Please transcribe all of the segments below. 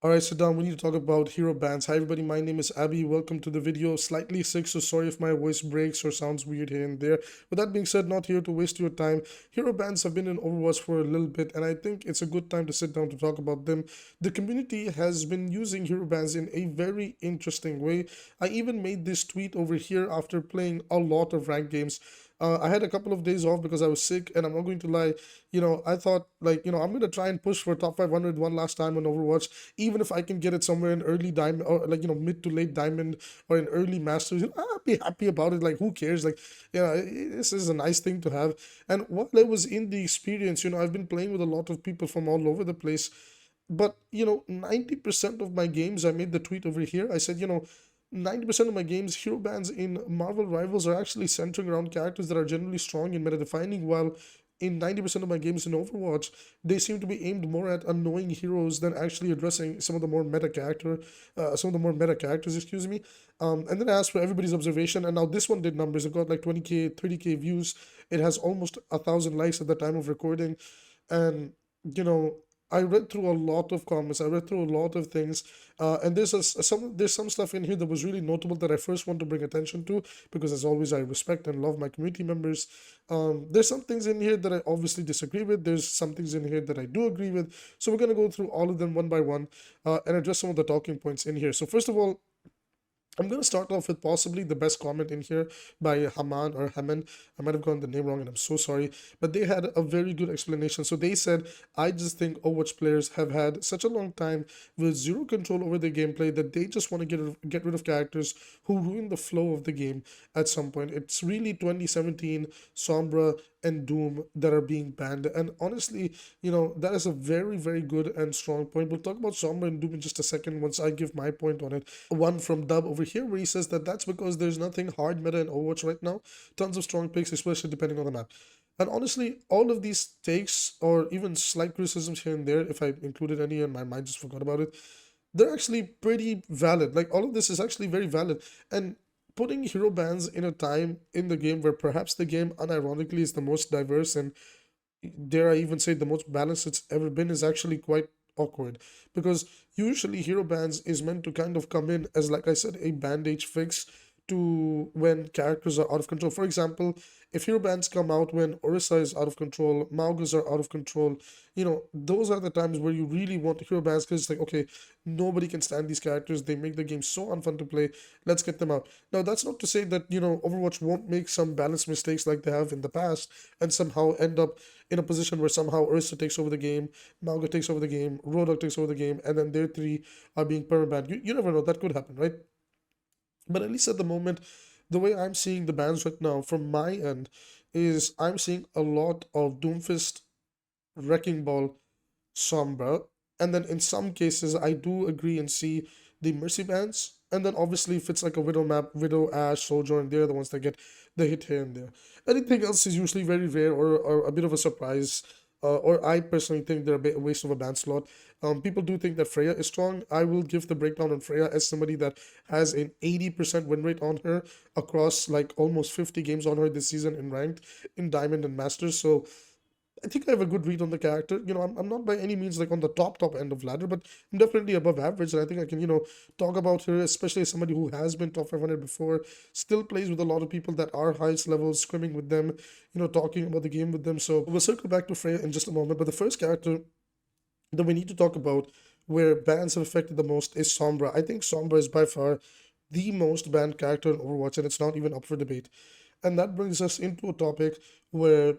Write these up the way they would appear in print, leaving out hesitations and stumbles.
Alright, sit down. We need to talk about hero bans. Hi, everybody. My name is Abby. Welcome to the video. Slightly sick, so sorry if my voice breaks or sounds weird here and there. With that being said, not here to waste your time. Hero bans have been in Overwatch for a little bit, and I think it's a good time to sit down to talk about them. The community has been using hero bans in a very interesting way. I even made this tweet over here after playing a lot of ranked games. I had a couple of days off because I was sick, and I'm not going to lie. I thought, like, I'm going to try and push for top 500 one last time on Overwatch, even if I can get it somewhere in early diamond or like mid to late diamond or in early masters. I'll be happy about it. Like, who cares? Like, this is a nice thing to have. And while I was in the experience, I've been playing with a lot of people from all over the place. But 90% of my games, I made the tweet over here. I said, 90% of my games, hero bans in Marvel Rivals are actually centering around characters that are generally strong and meta defining, while in 90% of my games in Overwatch, they seem to be aimed more at annoying heroes than actually addressing some of the more meta characters, excuse me. And then I asked for everybody's observation, and now this one did numbers. It got like 20K, 30K views. It has almost 1,000 likes at the time of recording, and you know. I read through a lot of comments. I read through a lot of things, and there's some stuff in here that was really notable that I first want to bring attention to because, as always, I respect and love my community members. There's some things in here that I obviously disagree with. There's some things in here that I do agree with. So we're gonna go through all of them one by one and address some of the talking points in here. So first of all, I'm going to start off with possibly the best comment in here by Haman or Haman. I might have gotten the name wrong and I'm so sorry. But they had a very good explanation. So they said, I just think Overwatch players have had such a long time with zero control over their gameplay that they just want to get rid of characters who ruin the flow of the game at some point. It's really 2017 Sombra and Doom that are being banned. And honestly, that is a very, very good and strong point. We'll talk about Sombra and Doom in just a second once I give my point on it. One from Dub over here where he says that that's because there's nothing hard meta in Overwatch right now. Tons of strong picks, especially depending on the map. And honestly, all of these takes or even slight criticisms here and there, if I included any and my mind just forgot about it, they're actually pretty valid. Like, all of this is actually very valid. And putting hero bans in a time in the game where perhaps the game unironically is the most diverse and, dare I even say, the most balanced it's ever been is actually quite awkward, because usually hero bans is meant to kind of come in as, like I said, a bandage fix to when characters are out of control. For example, if hero bans come out when Orisa is out of control, Maugas are out of control, those are the times where you really want hero bans, because it's like, okay, nobody can stand these characters. They make the game so unfun to play. Let's get them out. Now, that's not to say that, Overwatch won't make some balance mistakes like they have in the past and somehow end up in a position where somehow Ursa takes over the game, Mauga takes over the game, Rodok takes over the game, and then their three are being permabanned. You never know. That could happen, right? But at least at the moment, the way I'm seeing the bans right now from my end is I'm seeing a lot of Doomfist, Wrecking Ball, Sombra, and then in some cases I do agree and see the Mercy bans. And then obviously if it's like a Widow map, Widow, Ashe, Sojourn, they're the ones that get the hit here and there. Anything else is usually very rare or a bit of a surprise. Or I personally think they're a bit a waste of a ban slot. People do think that Freya is strong. I will give the breakdown on Freya as somebody that has an 80% win rate on her across like almost 50 games on her this season in ranked, in Diamond and Masters. So I think I have a good read on the character. I'm not by any means like on the top end of ladder, but I'm definitely above average. And I think I can, talk about her, especially as somebody who has been top 500 before, still plays with a lot of people that are highest levels, scrimming with them, talking about the game with them. So we'll circle back to Freya in just a moment. But the first character that we need to talk about where bans have affected the most is Sombra. I think Sombra is by far the most banned character in Overwatch, and it's not even up for debate. And that brings us into a topic where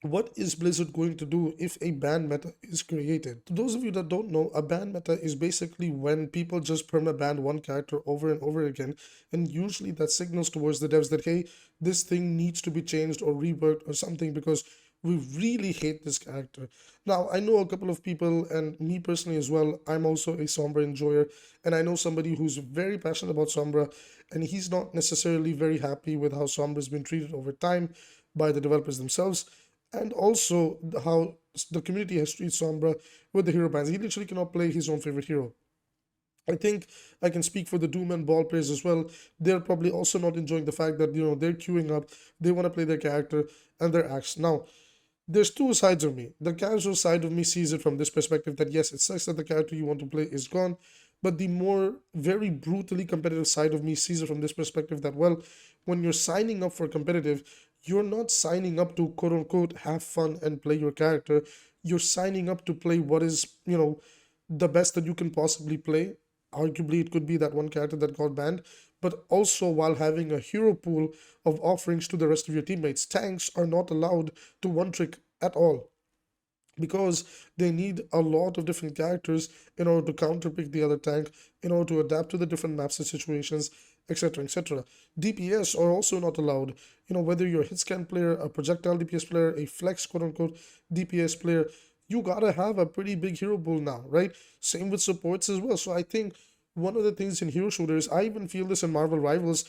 what is Blizzard going to do if a ban meta is created? To those of you that don't know, a ban meta is basically when people just perma-ban one character over and over again, and usually that signals towards the devs that, hey, this thing needs to be changed or reworked or something because we really hate this character. Now, I know a couple of people, and me personally as well, I'm also a Sombra enjoyer, and I know somebody who's very passionate about Sombra, and he's not necessarily very happy with how Sombra's been treated over time by the developers themselves, and also how the community has treated Sombra with the hero bans. He literally cannot play his own favorite hero. I think I can speak for the Doom and Ball players as well. They're probably also not enjoying the fact that, they're queuing up, they want to play their character, and they're axed. Now, there's two sides of me. The casual side of me sees it from this perspective that yes, it sucks that the character you want to play is gone, but the more very brutally competitive side of me sees it from this perspective that well, when you're signing up for competitive, you're not signing up to quote unquote have fun and play your character. You're signing up to play what is, the best that you can possibly play. Arguably, it could be that one character that got banned, but also while having a hero pool of offerings to the rest of your teammates. Tanks are not allowed to one trick at all because they need a lot of different characters in order to counterpick the other tank, in order to adapt to the different maps and situations, etc. etc. DPS are also not allowed. Whether you're a hit scan player, a projectile DPS player, a flex quote unquote DPS player, you gotta have a pretty big hero pool now, right? Same with supports as well. So I think one of the things in hero shooters, I even feel this in Marvel Rivals.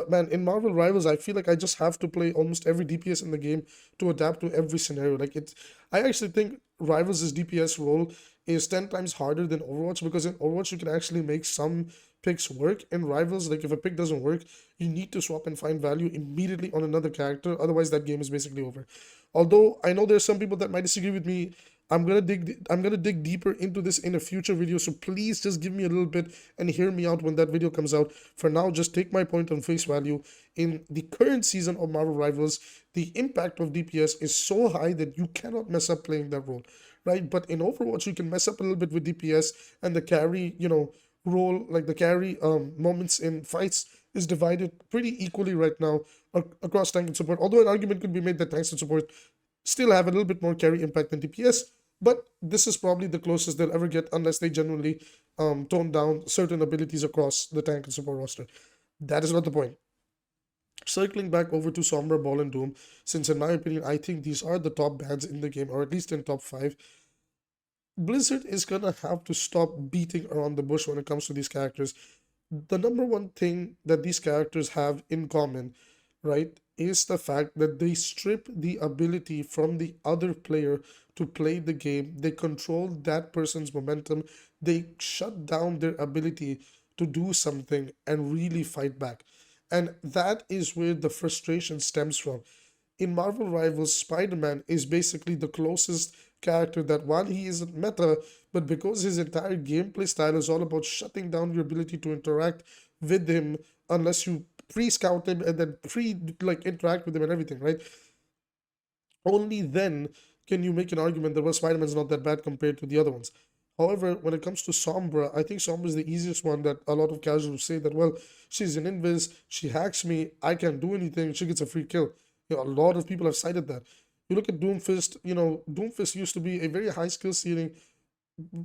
Man, in Marvel Rivals, I feel like I just have to play almost every DPS in the game to adapt to every scenario. Like I actually think Rivals' DPS role is 10 times harder than Overwatch because in Overwatch you can actually make some picks work. In Rivals, like if a pick doesn't work, you need to swap and find value immediately on another character. Otherwise, that game is basically over. Although I know there's some people that might disagree with me, I'm gonna dig deeper into this in a future video. So please just give me a little bit and hear me out when that video comes out. For now, just take my point on face value. In the current season of Marvel Rivals, the impact of DPS is so high that you cannot mess up playing that role, right? But in Overwatch, you can mess up a little bit with DPS, and the carry, role, like the carry moments in fights is divided pretty equally right now across tank and support. Although an argument could be made that tanks and support still have a little bit more carry impact than DPS, but this is probably the closest they'll ever get unless they genuinely tone down certain abilities across the tank and support roster. That is not the point. Circling back over to Sombra, Ball, and Doom, since in my opinion, I think these are the top bans in the game, or at least in top 5, Blizzard is gonna have to stop beating around the bush when it comes to these characters. The number one thing that these characters have in common, right, is the fact that they strip the ability from the other player to play the game. They control that person's momentum. They shut down their ability to do something and really fight back. And that is where the frustration stems from. In Marvel Rivals, Spider-Man is basically the closest character that while he isn't meta, but because his entire gameplay style is all about shutting down your ability to interact with him unless you pre-scout him and then interact with him and everything, right? Only then can you make an argument that well, Spider-Man's not that bad compared to the other ones. However, when it comes to Sombra, I think Sombra is the easiest one that a lot of casuals say that, well, she's an invis, she hacks me, I can't do anything, she gets a free kill. A lot of people have cited that. You look at Doomfist, Doomfist used to be a very high skill ceiling,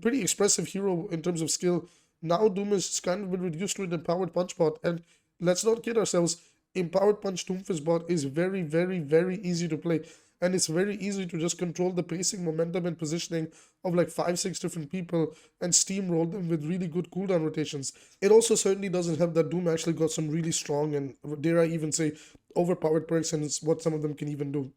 pretty expressive hero in terms of skill. Now Doom is kind of been reduced to an empowered punch bot, and let's not kid ourselves, empowered punch Doomfist bot is very, very, very easy to play. And it's very easy to just control the pacing, momentum, and positioning of like 5, 6 different people and steamroll them with really good cooldown rotations. It also certainly doesn't help that Doom actually got some really strong and, dare I even say, overpowered perks, and it's what some of them can even do.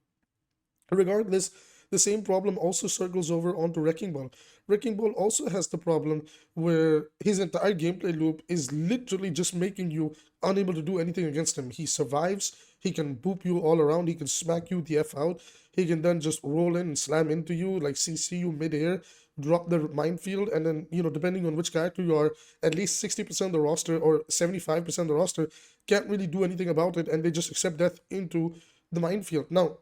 Regardless, the same problem also circles over onto Wrecking Ball. Wrecking Ball also has the problem where his entire gameplay loop is literally just making you unable to do anything against him. He survives, he can boop you all around, he can smack you the F out, he can then just roll in and slam into you, like CC you mid-air, drop the minefield, and then, depending on which character you are, at least 60% of the roster or 75% of the roster can't really do anything about it, and they just accept death into the minefield. Now,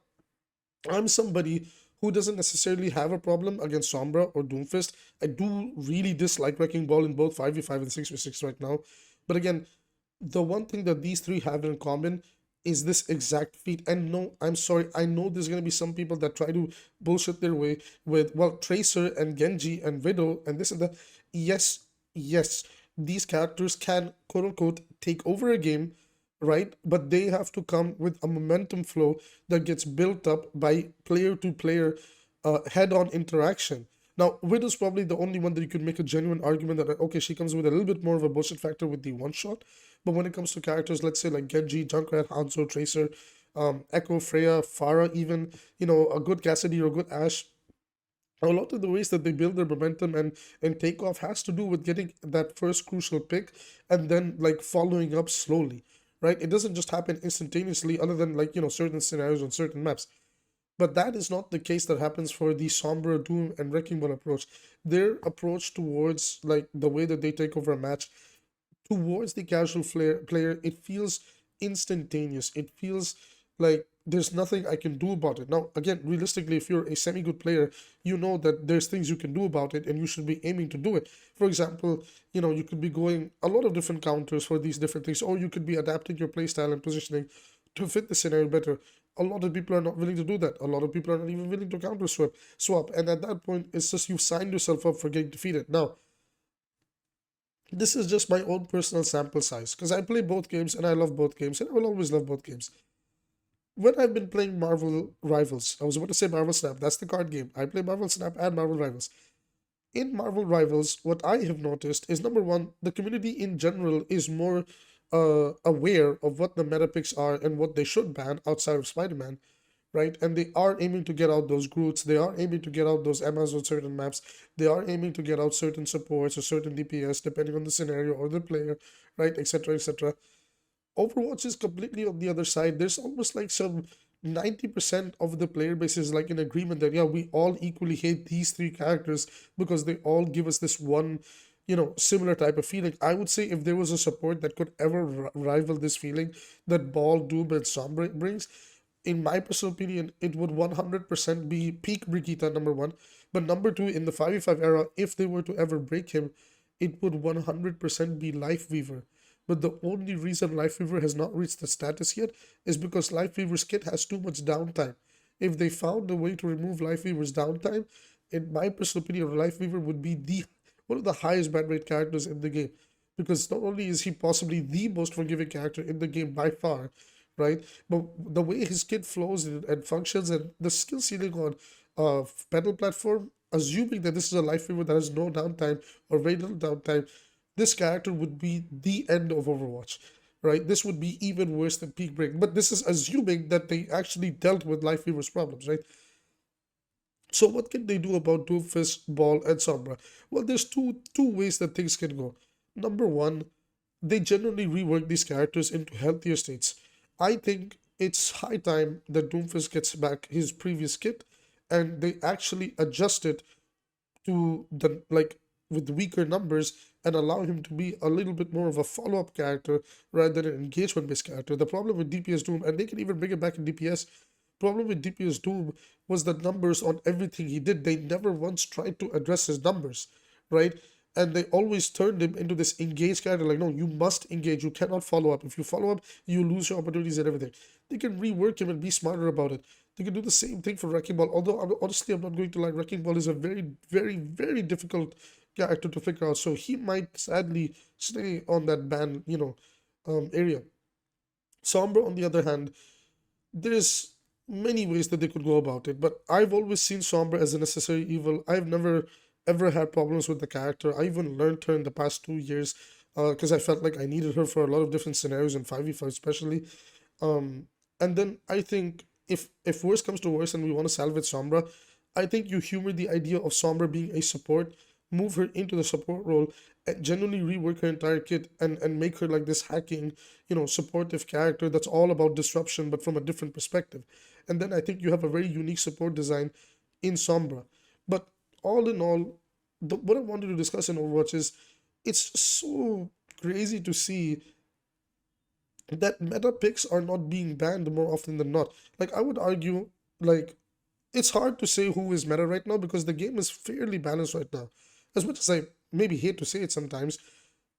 I'm somebody who doesn't necessarily have a problem against Sombra or Doomfist. I do really dislike Wrecking Ball in both 5v5 and 6v6 right now. But again, the one thing that these three have in common is this exact feat. And no, I'm sorry, I know there's going to be some people that try to bullshit their way with, well, Tracer and Genji and Widow and this and that. Yes, these characters can, quote unquote, take over a game, right? But they have to come with a momentum flow that gets built up by player to player head-on interaction. Now, Widow's probably the only one that you could make a genuine argument that, okay, she comes with a little bit more of a bullshit factor with the one-shot. But when it comes to characters, let's say like Genji, Junkrat, Hanzo, Tracer, Echo, Freya, Pharah even, a good Cassidy or a good Ashe, a lot of the ways that they build their momentum and take off has to do with getting that first crucial pick and then like following up slowly, right? It doesn't just happen instantaneously other than like, certain scenarios on certain maps. But that is not the case that happens for the Sombra, Doom, and Wrecking Ball approach. Their approach towards like the way that they take over a match towards the casual player, it feels instantaneous. It feels like there's nothing I can do about it. Now, again, realistically, if you're a semi-good player, you know that there's things you can do about it and you should be aiming to do it. For example, you could be going a lot of different counters for these different things, or you could be adapting your playstyle and positioning to fit the scenario better. A lot of people are not willing to do that. A lot of people are not even willing to counter swap. And at that point, it's just you've signed yourself up for getting defeated. Now, this is just my own personal sample size because I play both games and I love both games and I will always love both games. When I've been playing Marvel Rivals, I was about to say Marvel Snap, that's the card game. I play Marvel Snap and Marvel Rivals. In Marvel Rivals, what I have noticed is number one, the community in general is more aware of what the meta picks are and what they should ban outside of Spider-Man, right? And they are aiming to get out those Groots, they are aiming to get out those Emmas on certain maps, they are aiming to get out certain supports or certain DPS depending on the scenario or the player, right? Etc. etc. Overwatch is completely on the other side. There's almost like some 90% of the player base is like in agreement that yeah, we all equally hate these three characters because they all give us this one, similar type of feeling. I would say if there was a support that could ever rival this feeling that Ball, Doom, and Sombra brings, in my personal opinion, it would 100% be peak Brigitte number one. But number two, in the 5v5 era, if they were to ever break him, it would 100% be Life Weaver. But the only reason Life Weaver has not reached the status yet is because Life Weaver's kit has too much downtime. If they found a way to remove Life Weaver's downtime, in my personal opinion, Life Weaver would be one of the highest ban rate characters in the game. Because not only is he possibly the most forgiving character in the game by far, right? But the way his kit flows and functions and the skill ceiling on pedal platform, assuming that this is a Life Weaver that has no downtime or very little downtime, this character would be the end of Overwatch, right? This would be even worse than Peak Break. But this is assuming that they actually dealt with Life Weaver's problems, right? So what can they do about Doomfist, Ball, and Sombra? Well, there's two ways that things can go. Number one, they generally rework these characters into healthier states. I think it's high time that Doomfist gets back his previous kit and they actually adjust it to the with weaker numbers and allow him to be a little bit more of a follow-up character rather than an engagement-based character. The problem with DPS Doom, and they can even bring it back in DPS, problem with DPS Doom was the numbers on everything he did. They never once tried to address his numbers, right? And they always turned him into this engaged character. Like, no, you must engage. You cannot follow up. If you follow up, you lose your opportunities and everything. They can rework him and be smarter about it. They can do the same thing for Wrecking Ball. Although, honestly, I'm not going to lie. Wrecking Ball is a very, very, very difficult character to figure out. So he might sadly stay on that ban, area. Sombra, on the other hand, there's many ways that they could go about it, but I've always seen Sombra as a necessary evil. I've never ever had problems with the character. I even learned her in the past 2 years because I felt like I needed her for a lot of different scenarios in 5v5 especially. And then I think if worse comes to worse and we want to salvage Sombra, I think you humor the idea of Sombra being a support, move her into the support role, and genuinely rework her entire kit and make her like this hacking, supportive character that's all about disruption but from a different perspective. And then I think you have a very unique support design in Sombra. But all in all, what I wanted to discuss in Overwatch is it's so crazy to see that meta picks are not being banned more often than not. Like, I would argue, like, it's hard to say who is meta right now because the game is fairly balanced right now. As much as I maybe hate to say it sometimes,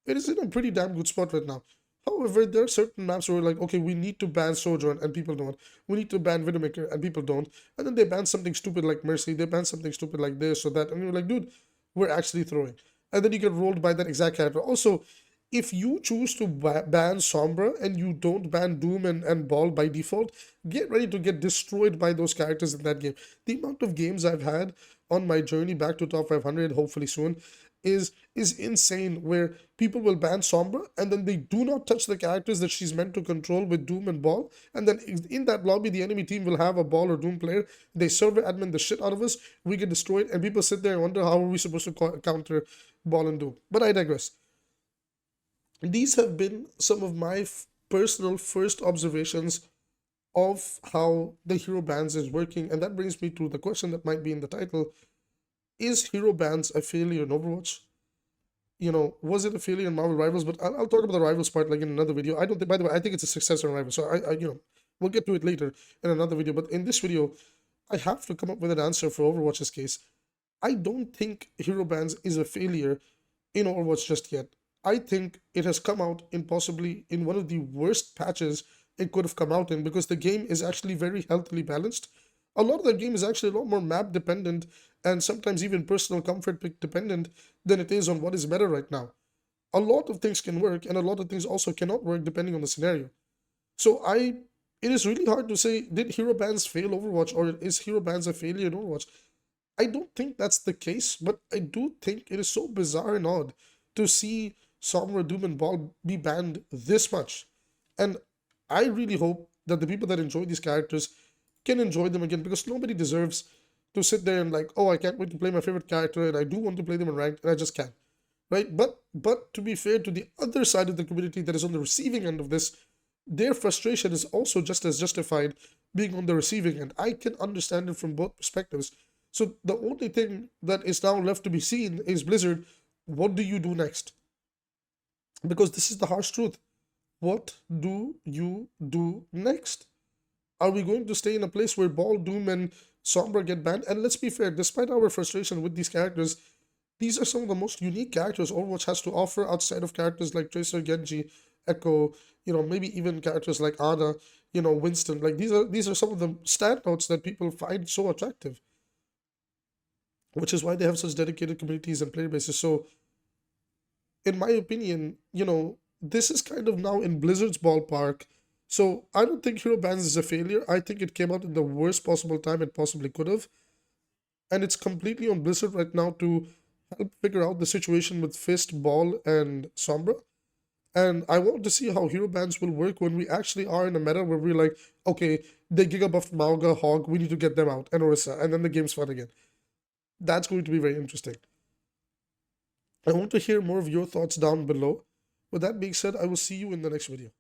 it is in a pretty damn good spot right now. However, there are certain maps where like, okay, we need to ban Sojourn and people don't. We need to ban Widowmaker and people don't. And then they ban something stupid like Mercy. They ban something stupid like this or that. And you're like, dude, we're actually throwing. And then you get rolled by that exact character. Also, if you choose to ban Sombra and you don't ban Doom and Ball by default, get ready to get destroyed by those characters in that game. The amount of games I've had on my journey back to top 500, hopefully soon, is insane, where people will ban Sombra and then they do not touch the characters that she's meant to control with Doom and Ball, and then in that lobby the enemy team will have a Ball or Doom player, they server admin the shit out of us, we get destroyed, and people sit there and wonder how are we supposed to counter Ball and Doom. But I digress. These have been some of my personal first observations of how the hero bans is working. And that brings me to the question that might be in the title. Is hero bans a failure in Overwatch? Was it a failure in Marvel Rivals? But I'll talk about the Rivals part like in another video. I don't think, by the way, I think it's a success in Rivals. So we'll get to it later in another video. But in this video, I have to come up with an answer for Overwatch's case. I don't think hero bans is a failure in Overwatch just yet. I think it has come out in possibly in one of the worst patches it could have come out in, because the game is actually very healthily balanced. A lot of the game is actually a lot more map dependent and sometimes even personal comfort pick dependent than it is on what is meta right now. A lot of things can work and a lot of things also cannot work depending on the scenario. So it is really hard to say, did hero bans fail Overwatch, or is hero bans a failure in Overwatch? I don't think that's the case, but I do think it is so bizarre and odd to see Sombra, Doom, and Ball be banned this much. And I really hope that the people that enjoy these characters can enjoy them again, because nobody deserves to sit there and like, oh, I can't wait to play my favorite character and I do want to play them in ranked and I just can't. Right? But to be fair to the other side of the community that is on the receiving end of this, their frustration is also just as justified being on the receiving end. I can understand it from both perspectives. So the only thing that is now left to be seen is Blizzard, what do you do next? Because this is the harsh truth. What do you do next? Are we going to stay in a place where Ball, Doom, and Sombra get banned? And let's be fair, despite our frustration with these characters, these are some of the most unique characters Overwatch has to offer outside of characters like Tracer, Genji, Echo, maybe even characters like Ana, Winston. Like these are some of the standouts that people find so attractive, which is why they have such dedicated communities and player bases. So, in my opinion, this is kind of now in Blizzard's ballpark. So, I don't think Hero Bans is a failure. I think it came out in the worst possible time it possibly could have. And it's completely on Blizzard right now to help figure out the situation with Fist, Ball, and Sombra. And I want to see how hero bans will work when we actually are in a meta where we're like, okay, they giga buffed Mauga, Hog, we need to get them out, and Orisa, and then the game's fun again. That's going to be very interesting. I want to hear more of your thoughts down below. With that being said, I will see you in the next video.